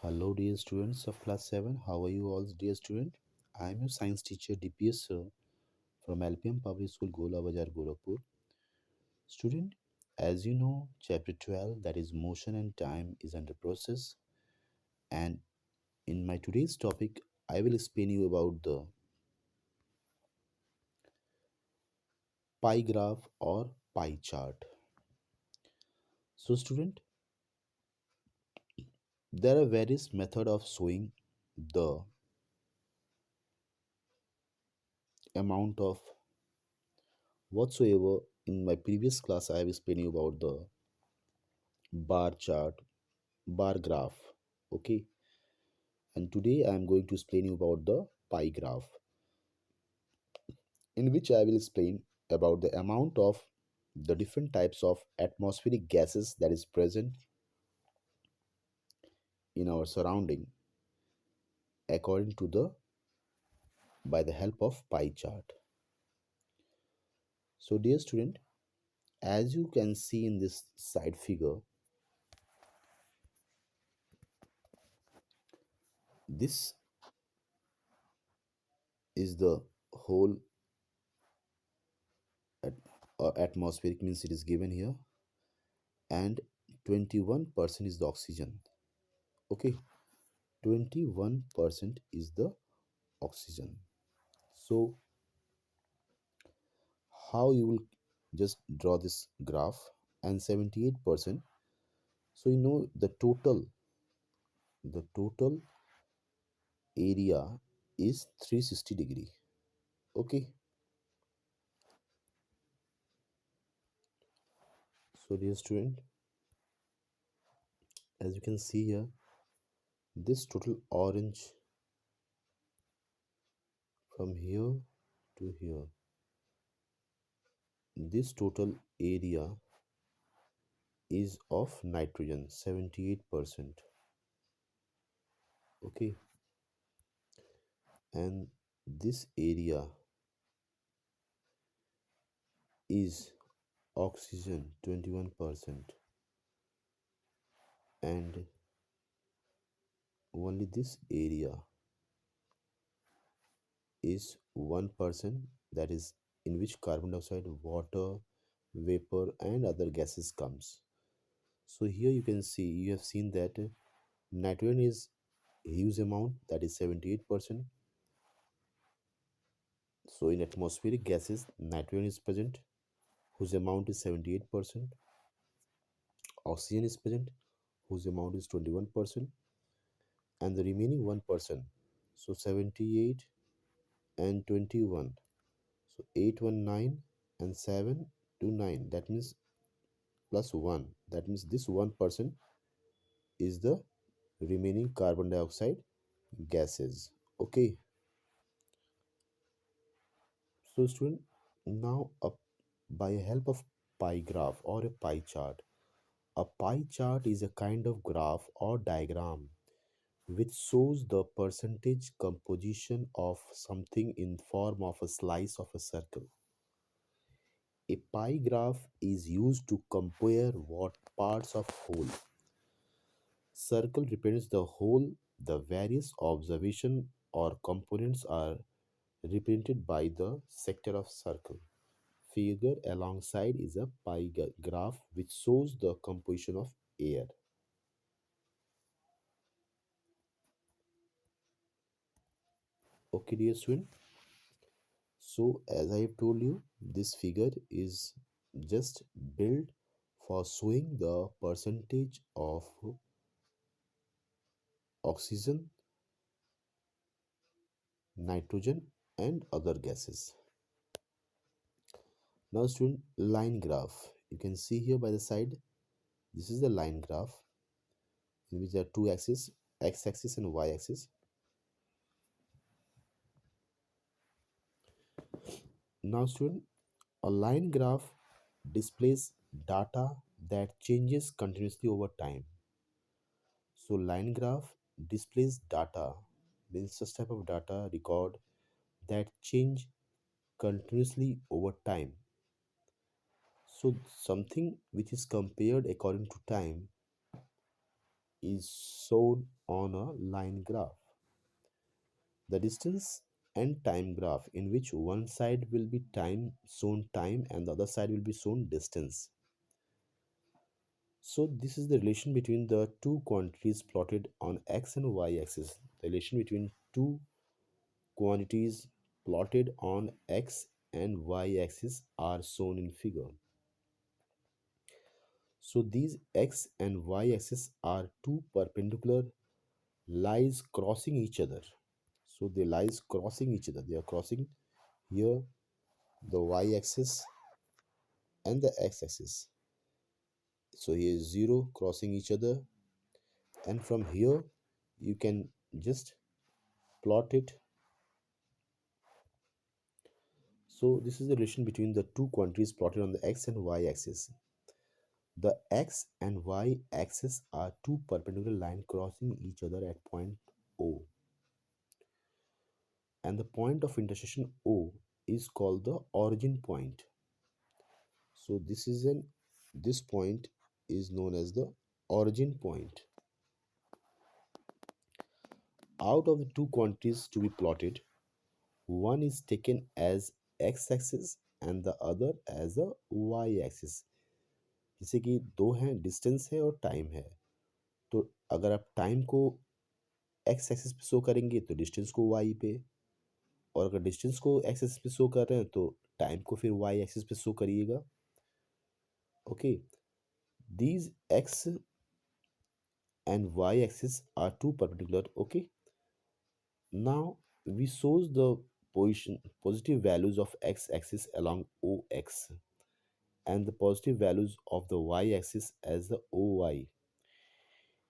Hello, dear students of class 7. How are you all, dear student? I am your science teacher DPS sir from LPM Public School, Gola Bazar, Gorakhpur. Student, as you know, chapter 12, that is motion and time, is under process. And in my today's topic, I will explain you about the pie graph or pie chart. So, student, there are various methods of showing the amount of whatsoever. In my previous class, I have explained you about the bar chart, bar graph. Okay, and today I am going to explain you about the pie graph, in which I will explain about the amount of the different types of atmospheric gases that is present in our surrounding according to the by the help of pie chart. So dear student, as you can see in this side figure, this is the whole at, atmospheric, means it is given here, and 21% is the oxygen. Okay, 21% is the oxygen. So how you will just draw this graph, and 78%, so you know the total area is 360 degree. Okay, so dear student, as you can see here, this total orange from here to here, this total area is of nitrogen, 78%. Okay, and this area is oxygen, 21%, and only this area is 1%, that is in which carbon dioxide, water vapor and other gases comes. So here you can see, you have seen that nitrogen is huge amount, that is 78%. So in atmospheric gases, nitrogen is present, whose amount is 78%. Oxygen is present, whose amount is 21%, and the remaining 1%, so 78 and 21, so 819 and 729, that means plus 1, that means this 1% is the remaining carbon dioxide gases. Okay, so student, now by help of pie graph or a pie chart, a pie chart is a kind of graph or diagram which shows the percentage composition of something in form of a slice of a circle. A pie graph is used to compare what parts of whole circle represents the whole. The various observation or components are represented by the sector of circle. Figure alongside is a pie graph which shows the composition of air. Okay, dear student. So as I have told you, this figure is just built for showing the percentage of oxygen, nitrogen and other gases. Now student, line graph. You can see here by the side, this is the line graph in which there are two axes, x-axis and y-axis. Now student, a line graph displays data that changes continuously over time. So line graph displays data, means such type of data record that change continuously over time. So something which is compared according to time is shown on a line graph. The distance and time graph, in which one side will be time shown time and the other side will be shown distance. So this is the relation between the two quantities plotted on x and y axis. The relation between two quantities plotted on x and y axis are shown in figure. So these x and y axis are two perpendicular lines crossing each other. So they lies crossing each other. They are crossing here the y axis and the x axis. So here is 0 crossing each other, and from here you can just plot it. So this is the relation between the two quantities plotted on the x and y axis. The x and y axis are two perpendicular lines crossing each other at point O, and the point of intersection O is called the origin point. So this point is known as the origin point. Out of the two quantities to be plotted, one is taken as x axis and the other as a y axis. जैसे कि दो हैं, distance है और time है। तो अगर आप टाइम को एक्स एक्सिस पे शो करेंगे तो डिस्टेंस को वाई पे, और अगर डिस्टेंस को एक्स एक्सिस पे शो कर रहे हैं तो टाइम को फिर वाई एक्सिस पे शो करिएगा। Okay, these x and y axis are two perpendicular. Okay, now we shows the positive values of x axis along ox and the positive values of the y axis as the oy.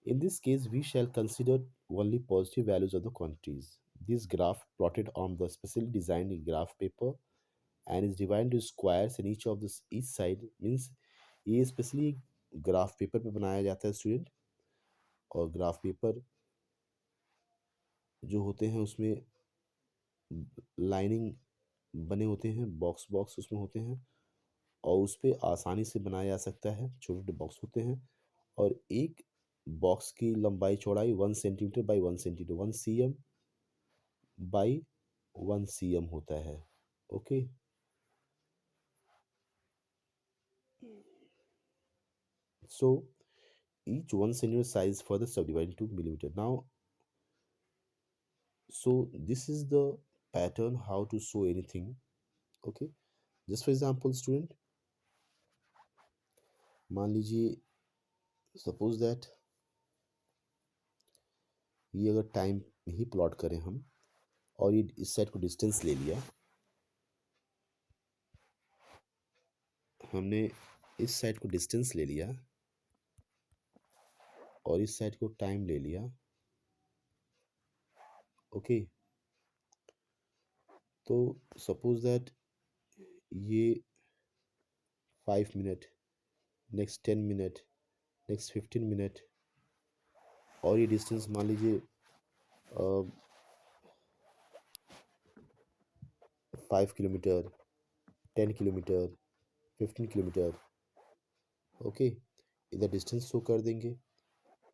In this case we shall consider only positive values of the quantities. This graph plotted on the specially designed graph paper and is divided into squares, and each of this each side means ये specially graph paper पे बनाया जाता है student. और graph paper जो होते हैं उसमें लाइनिंग बने होते हैं, बॉक्स बॉक्स उसमें होते हैं और उस पर आसानी से बनाया जा सकता है। छोटे छोटे बॉक्स होते हैं और एक बॉक्स की लंबाई चौड़ाई 1 centimetre by 1 centimetre, 1 cm by 1 cm होता है। Okay, so each 1 centimeter size further subdivided to millimeter. Now, so this is the pattern how to show anything. Okay, just for example student, मान लीजिए suppose that ये अगर time ही plot करें हम और ये इस साइड को डिस्टेंस ले लिया, हमने इस साइड को डिस्टेंस ले लिया और इस साइड को टाइम ले लिया। ओके, तो सपोज दैट ये 5 minute, next 10 minute, next 15 minute, और ये डिस्टेंस मान लीजिए 5 किलोमीटर, 10 किलोमीटर, 15 किलोमीटर। ओके, इधर डिस्टेंस शो कर देंगे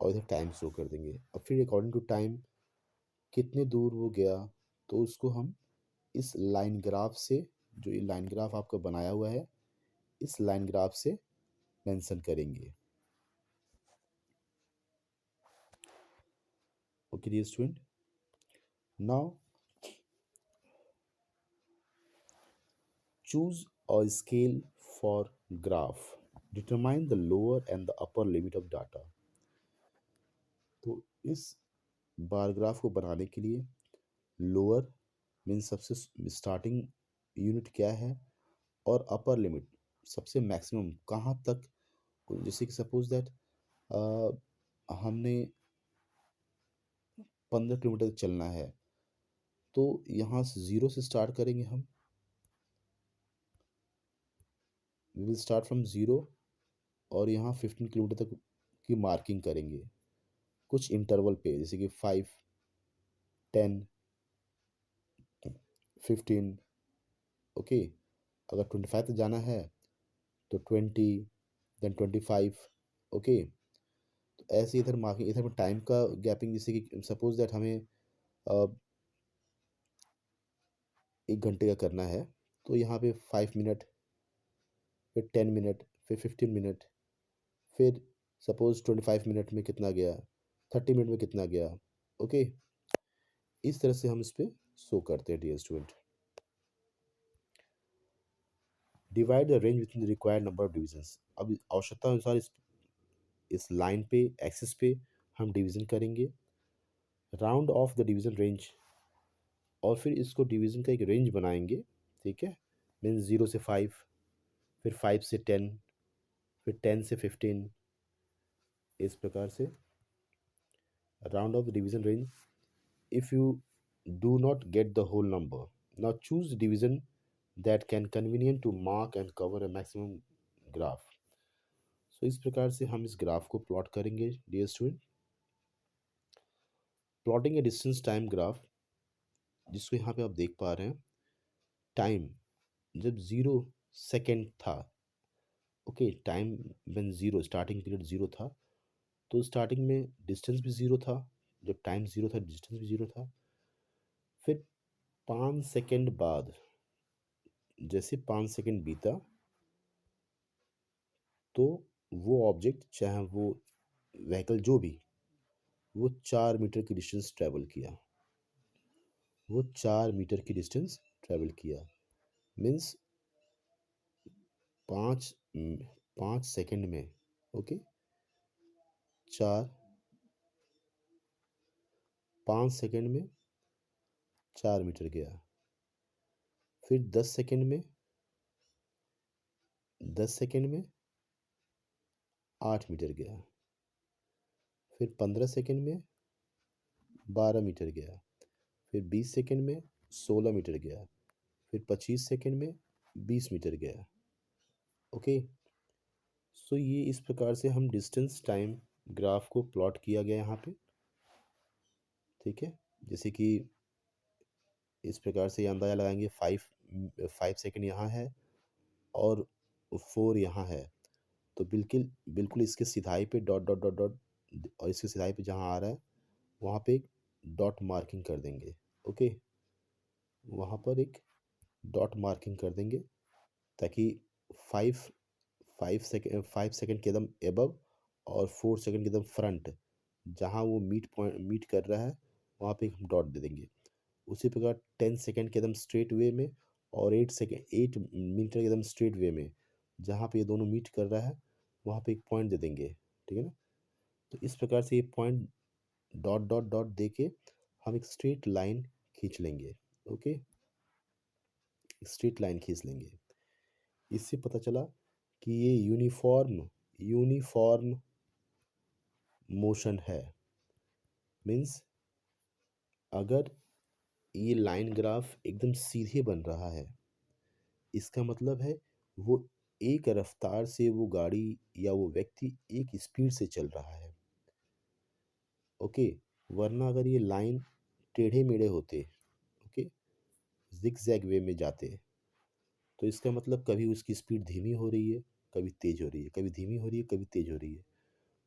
और इधर टाइम शो कर देंगे। अब फिर अकॉर्डिंग टू टाइम कितने दूर वो गया तो उसको हम इस लाइन ग्राफ से, जो ये लाइन ग्राफ आपका बनाया हुआ है, इस लाइन ग्राफ से मेंशन करेंगे। Okay dear student, now choose a scale for graph, determine the lower and the upper limit of data। तो इस बार ग्राफ को बनाने के लिए लोअर मीन सबसे स्टार्टिंग यूनिट क्या है और अपर लिमिट सबसे मैक्सिमम कहाँ तक। जैसे कि सपोज दैट हमने 15 किलोमीटर चलना है तो यहाँ से 0 से स्टार्ट करेंगे हम। वी विल स्टार्ट फ्रॉम 0 और यहाँ 15 किलोमीटर तक की मार्किंग करेंगे कुछ इंटरवल पे, जैसे कि 5, 10, 15। ओके, अगर 25 तक जाना है तो 20, देन 25। ओके, तो ऐसे इधर मार्किंग, इधर में टाइम का गैपिंग, जैसे कि सपोज दैट हमें 1 घंटे का करना है, तो यहाँ पे 5 मिनट, फिर 10 मिनट, फिर 15 मिनट, फिर सपोज 25 मिनट में कितना गया, 30 मिनट में कितना गया। ओके, इस तरह से हम इस पे शो करते हैं dear student. Divide the range within the required number of divisions. अब आवश्यकता अनुसार इस लाइन पे, एक्सिस पे हम डिवीजन करेंगे। Round of the division range, और फिर इसको डिवीजन का एक रेंज बनाएंगे। ठीक है, मीन्स 0 से 5, फिर 5 से 10, फिर 10 से 15, इस प्रकार से round of the division range. If you do not get the whole number, now choose division that can convenient to mark and cover a maximum graph. So इस प्रकार से हम इस ग्राफ को प्लॉट करेंगे dear student. Plotting a distance time graph, जिसको यहाँ पे आप देख पा रहे हैं, टाइम जब 0 सेकेंड था, okay, time when 0, starting period 0 था, तो स्टार्टिंग में डिस्टेंस भी 0 था। जब टाइम 0 था, डिस्टेंस भी 0 था। फिर 5 सेकेंड बाद, जैसे 5 सेकेंड बीता, तो वो ऑब्जेक्ट, चाहे वो व्हीकल जो भी, वो 4 मीटर की डिस्टेंस ट्रैवल किया। वो 4 मीटर की डिस्टेंस ट्रैवल किया, मीन्स 5 5 सेकेंड में। ओके, चार 5 सेकेंड में 4 मीटर गया। फिर 10 सेकेंड में, 10 सेकेंड में 8 मीटर गया। फिर 15 सेकेंड में 12 मीटर गया। फिर 20 सेकेंड में 16 मीटर गया। फिर 25 सेकेंड में 20 मीटर गया। ओके, सो ये इस प्रकार से हम डिस्टेंस टाइम ग्राफ को प्लॉट किया गया यहाँ पे। ठीक है, जैसे कि इस प्रकार से ये अंदाज़ा लगाएंगे, 5 5 सेकेंड यहाँ है और 4 यहाँ है, तो बिल्कुल बिल्कुल इसके सिधाई पे डॉट डॉट डॉट डॉट, और इसके सिधाई पे जहाँ आ रहा है वहाँ पे एक डॉट मार्किंग कर देंगे। ओके, वहाँ पर एक डॉट मार्किंग कर देंगे, ताकि 5 5 सेकेंड के एकदम एबव और 4 सेकेंड के एकदम फ्रंट, जहाँ वो मीट कर रहा है, वहाँ पे हम डॉट दे देंगे। उसी प्रकार 10 सेकेंड के एकदम स्ट्रेट वे में, और 8 मीटर के एकदम स्ट्रेट वे में, जहाँ पे ये दोनों मीट कर रहा है, वहाँ पे एक पॉइंट दे देंगे। ठीक है ना, तो इस प्रकार से ये पॉइंट डॉट डॉट डॉट दे के हम एक स्ट्रेट लाइन खींच लेंगे। ओके, स्ट्रेट लाइन खींच लेंगे। इससे पता चला कि ये यूनिफॉर्म मोशन है। मीन्स अगर ये लाइन ग्राफ एकदम सीधे बन रहा है, इसका मतलब है वो एक रफ्तार से वो गाड़ी या वो व्यक्ति एक स्पीड से चल रहा है। ओके, वरना अगर ये लाइन टेढ़े मेढ़े होते, ओके, जिगजैग वे में जाते, तो इसका मतलब कभी उसकी स्पीड धीमी हो रही है, कभी तेज हो रही है, कभी धीमी हो रही है, कभी तेज हो रही है,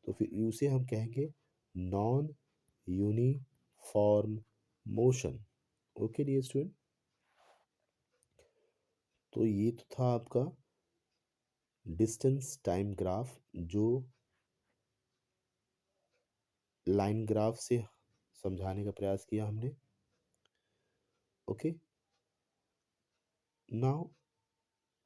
तो फिर उसे हम कहेंगे non uniform motion. Okay dear student, तो ये तो था आपका डिस्टेंस टाइम ग्राफ, जो लाइन ग्राफ से समझाने का प्रयास किया हमने। Okay, now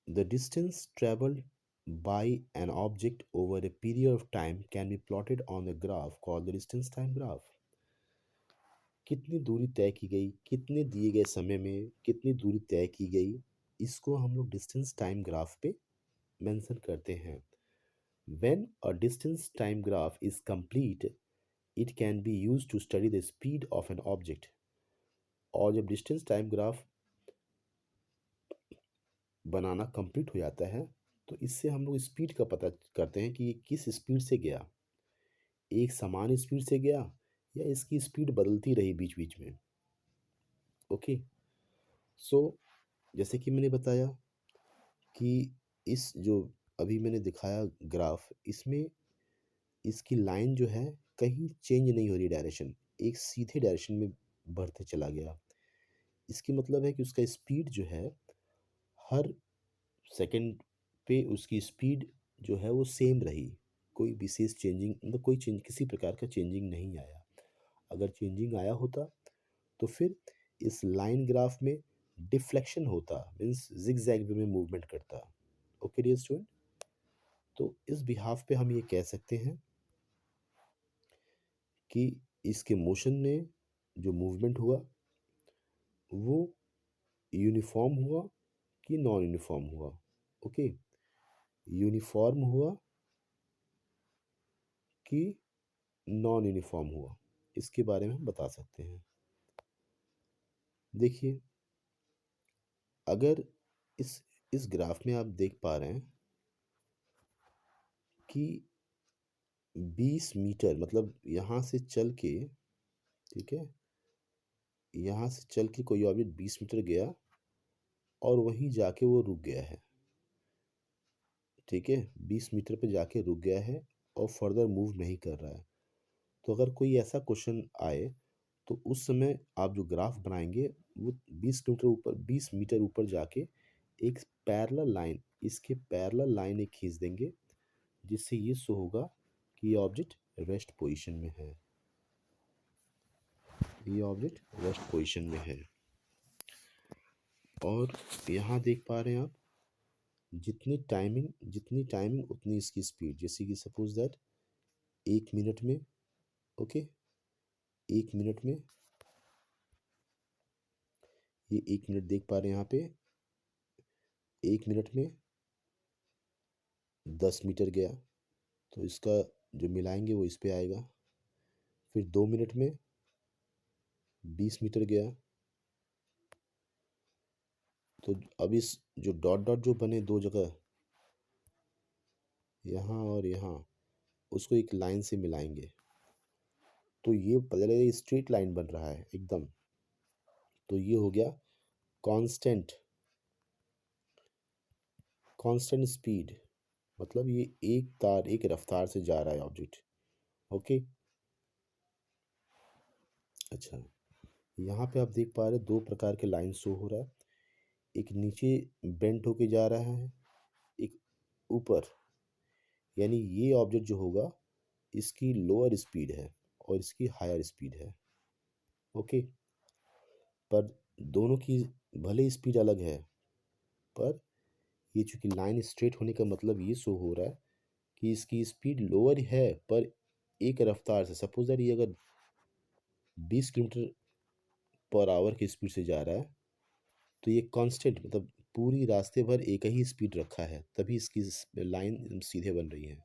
the distance travelled by an object over a period of time can be plotted on a graph called the distance time graph. कितनी दूरी तय की गई, कितने दिए गए समय में कितनी दूरी तय की गई, इसको हम लोग डिस्टेंस टाइम ग्राफ पे मेंशन करते हैं। When a distance time graph is complete, it can be used to study the speed of an object. और जब डिस्टेंस टाइम ग्राफ बनाना कंप्लीट हो जाता है, तो इससे हम लोग स्पीड का पता करते हैं कि ये किस स्पीड से गया, एक समान स्पीड से गया या इसकी स्पीड बदलती रही बीच बीच में। ओके, सो जैसे कि मैंने बताया कि इस जो अभी मैंने दिखाया ग्राफ, इसमें इसकी लाइन जो है कहीं चेंज नहीं हो रही डायरेक्शन, एक सीधे डायरेक्शन में बढ़ते चला गया। इसकी मतलब है कि उसका स्पीड जो है हर सेकंड पे उसकी स्पीड जो है वो सेम रही, कोई विशेष चेंजिंग मतलब कोई चेंज किसी प्रकार का चेंजिंग नहीं आया। अगर चेंजिंग आया होता तो फिर इस लाइन ग्राफ में डिफ्लेक्शन होता, मीन्स जिगजैग वे में मूवमेंट करता। ओके डियर स्टूडेंट, तो इस बिहाफ पे हम ये कह सकते हैं कि इसके मोशन में जो मूवमेंट हुआ वो यूनिफॉर्म हुआ कि नॉन यूनिफॉर्म हुआ। ओके, यूनिफॉर्म हुआ कि नॉन यूनिफॉर्म हुआ, इसके बारे में हम बता सकते हैं। देखिए, अगर इस ग्राफ में आप देख पा रहे हैं कि 20 मीटर मतलब यहाँ से चल के, ठीक है, यहाँ से चल के कोई ऑब्जेक्ट 20 मीटर गया और वहीं जाके वो रुक गया है। ठीक है, 20 मीटर पे जाके रुक गया है और फर्दर मूव नहीं कर रहा है। तो अगर कोई ऐसा क्वेश्चन आए तो उस समय आप जो ग्राफ बनाएंगे वो 20 मीटर ऊपर जाके एक पैरेलल लाइन, इसके पैरेलल लाइन एक खींच देंगे, जिससे ये शो होगा कि ये ऑब्जेक्ट रेस्ट पोजीशन में है, ये ऑब्जेक्ट रेस्ट पोजीशन में है। और यहाँ देख पा रहे हैं आप, जितनी टाइमिंग उतनी इसकी स्पीड, जैसे कि सपोज दैट 1 मिनट में, ओके, 1 मिनट में, ये 1 मिनट देख पा रहे हैं यहाँ पे, 1 मिनट में 10 मीटर गया, तो इसका जो मिलाएंगे वो इस पे आएगा। फिर 2 मिनट में 20 मीटर गया, तो अब इस जो डॉट डॉट जो बने दो जगह, यहाँ और यहाँ, उसको एक लाइन से मिलाएंगे तो ये पहले स्ट्रेट लाइन बन रहा है एकदम। तो ये हो गया कांस्टेंट कांस्टेंट स्पीड, मतलब ये एक रफ्तार से जा रहा है ऑब्जेक्ट। ओके, अच्छा, यहाँ पे आप देख पा रहे हैं दो प्रकार के लाइन शो हो रहा है, एक नीचे बेंट होके जा रहा है, एक ऊपर, यानी ये ऑब्जेक्ट जो होगा इसकी लोअर स्पीड है और इसकी हायर स्पीड है। ओके, पर दोनों की भले स्पीड अलग है, पर ये चूंकि लाइन स्ट्रेट होने का मतलब ये शो हो रहा है कि इसकी स्पीड लोअर है, पर एक रफ्तार से, सपोज दैट ये अगर 20 किलोमीटर पर आवर की स्पीड से जा रहा है तो ये कांस्टेंट मतलब पूरी रास्ते भर एक ही स्पीड रखा है, तभी इसकी लाइन सीधे बन रही है।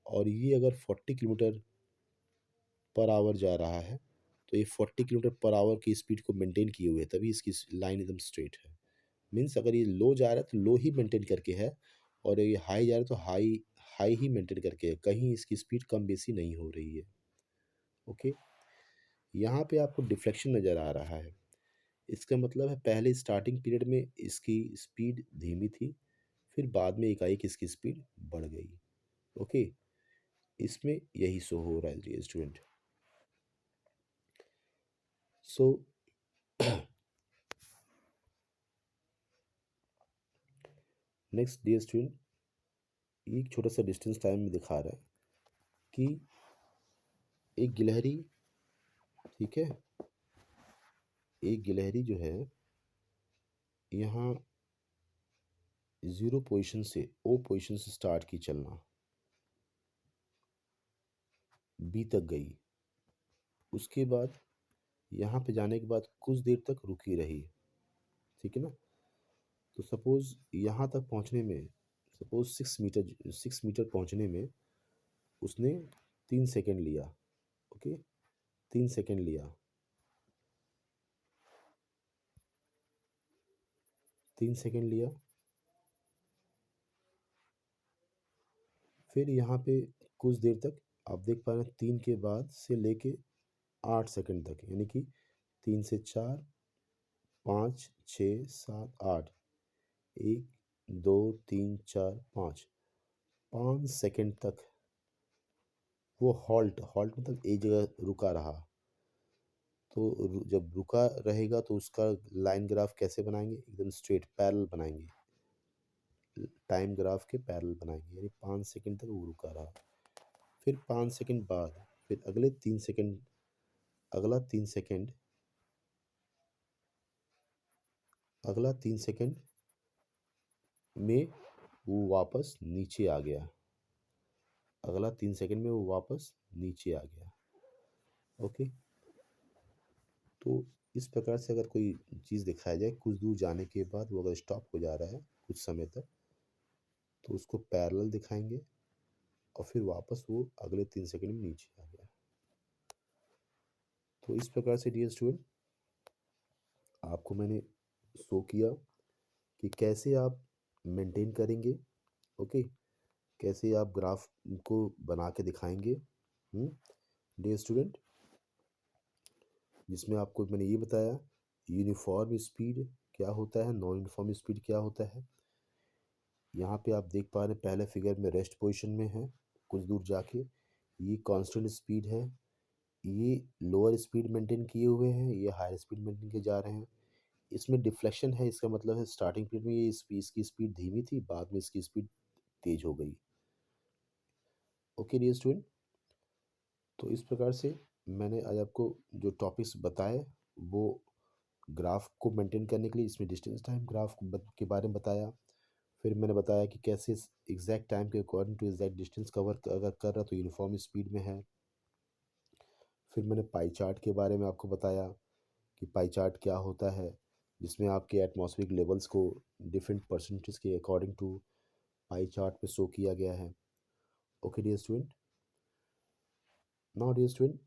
और ये अगर 40 किलोमीटर पर आवर जा रहा है तो ये 40 किलोमीटर पर आवर की स्पीड को मेंटेन किए हुए है, तभी इसकी लाइन एकदम स्ट्रेट है। मीन्स अगर ये लो जा रहा है तो लो ही मेंटेन करके है, और ये हाई जा रहा है तो हाई हाई ही मेंटेन करके है, कहीं इसकी स्पीड कम बेसी नहीं हो रही है। ओके, यहाँ पे आपको डिफ्लेक्शन नज़र आ रहा है, इसका मतलब है पहले स्टार्टिंग पीरियड में इसकी स्पीड धीमी थी, फिर बाद में एकाएक इसकी स्पीड बढ़ गई। ओके, इसमें यही शो हो रहा है जी student. So next dear student, एक छोटा सा डिस्टेंस टाइम में दिखा रहा है कि एक गिलहरी, ठीक है, एक गिलहरी जो है यहाँ 0 पोजीशन से ओ पोजीशन से स्टार्ट की चलना, बी तक गई, उसके बाद यहाँ पे जाने के बाद कुछ देर तक रुकी रही, ठीक है ना। तो सपोज यहाँ तक पहुँचने में, सपोज 6 मीटर पहुँचने में उसने 3 सेकेंड लिया। ओके, 3 सेकेंड लिया, 3 सेकेंड लिया, फिर यहाँ पे कुछ देर तक आप देख पा रहे हैं 3 के बाद से लेके 8 सेकेंड तक, यानी कि 3 से 4, 5, 6, 7, 8, 1, 2, 3, 4, 5, 5 सेकेंड तक वो हॉल्ट हॉल्ट मतलब एक जगह रुका रहा। तो जब रुका रहेगा तो उसका लाइन ग्राफ कैसे बनाएंगे, एकदम स्ट्रेट पैरेलल बनाएंगे, टाइम ग्राफ के पैरेलल बनाएंगे, यानी 5 सेकंड तक वो रुका रहा। फिर 5 सेकंड बाद फिर अगला 3 सेकंड अगला 3 सेकंड में वो वापस नीचे आ गया। अगला 3 सेकंड में वो वापस नीचे आ गया। ओके। तो इस प्रकार से अगर कोई चीज़ दिखाया जाए, कुछ दूर जाने के बाद वो अगर स्टॉप हो जा रहा है कुछ समय तक, तो उसको पैरेलल दिखाएंगे और फिर वापस वो अगले 3 सेकंड में नीचे आ गया। तो इस प्रकार से डियर स्टूडेंट, आपको मैंने शो किया कि कैसे आप मेंटेन करेंगे। ओके। कैसे आप ग्राफ को बना के दिखाएंगे डियर स्टूडेंट, जिसमें आपको मैंने ये बताया यूनिफॉर्म स्पीड क्या होता है, नॉन यूनिफॉर्म स्पीड क्या होता है। यहाँ पे आप देख पा रहे हैं पहले फिगर में रेस्ट पोजीशन में है, कुछ दूर जाके ये कांस्टेंट स्पीड है, ये लोअर स्पीड मेंटेन किए हुए हैं, ये हायर स्पीड मेंटेन के जा रहे हैं। इसमें डिफ्लेक्शन है, इसका मतलब है स्टार्टिंग पीरियड में ये इसकी स्पीड धीमी थी, बाद में इसकी स्पीड तेज हो गई। ओके डियर स्टूडेंट, तो इस प्रकार से मैंने आज आपको जो टॉपिक्स बताए वो ग्राफ को मेंटेन करने के लिए, इसमें डिस्टेंस टाइम ग्राफ के बारे में बताया। फिर मैंने बताया कि कैसे एग्जैक्ट टाइम के according to exact distance cover अगर कर रहा तो यूनिफॉर्म स्पीड में है। फिर मैंने पाई चार्ट के बारे में आपको बताया कि पाई चार्ट क्या होता है, जिसमें आपके एटमॉस्फेरिक लेवल्स को डिफरेंट परसेंटेज के अकॉर्डिंग टू पाई चार्ट पे शो किया गया है। Okay dear student, now dear student,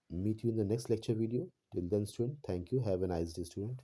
meet you in the next lecture video. Till then student, thank you, have a nice day student.